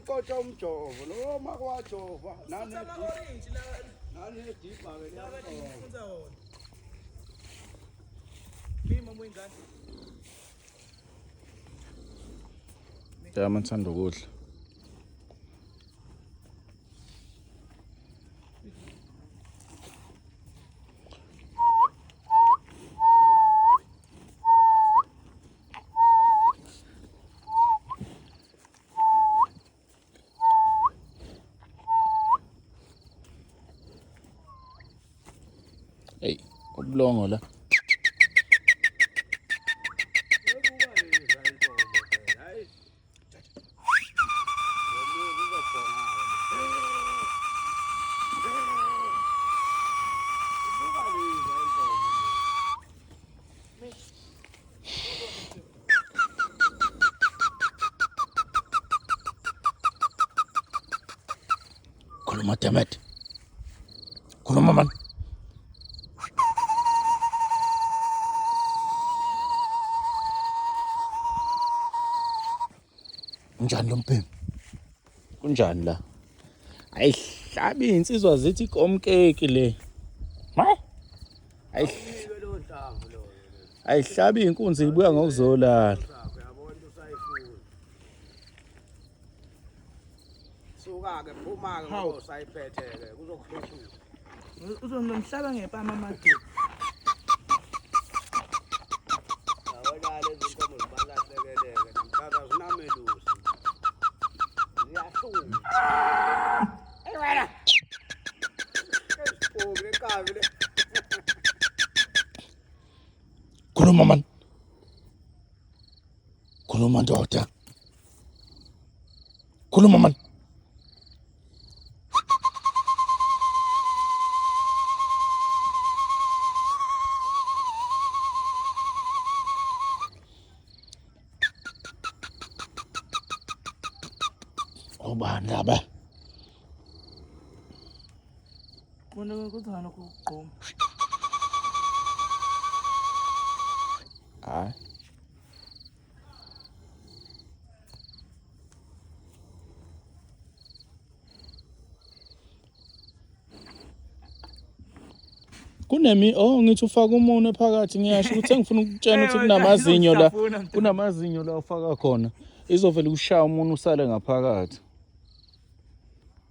uqotsha umjovo lo makwajova nane dibha ke lapho Mima mwingane. Yami ngithanda ukudla. Hey, ubulongo la. Khuluma Demet. Khuluma man. Kunjani lo mpembu? Kunjani la? Ayihlabi insizwa zithi ikomkeki le. Hayi. Ayihlabi inkunzi ibuya ngokuzolala. uyabona usayifuna suka ke phuma ke ngoba usayiphethe ke kuzokuhlushula Uzomhlaba ngepama manje. yabona lezi inkomo zibalahlekeleke namhlanje zinamelusi ziyahluma wena esiphomu lekabi le Khuluma man. Khuluma ndoda. Khuluma man. Ubani laba? Bona kuzana ukugqoma. Hayi. Ngithi ufaka umunwe phakathi ngiyasho ukuthi engifuna ukutshela ukuthi kunamazinyo la. Kunamazinyo la ufaka khona. Izovela ushaya umuntu usale ngaphakathi.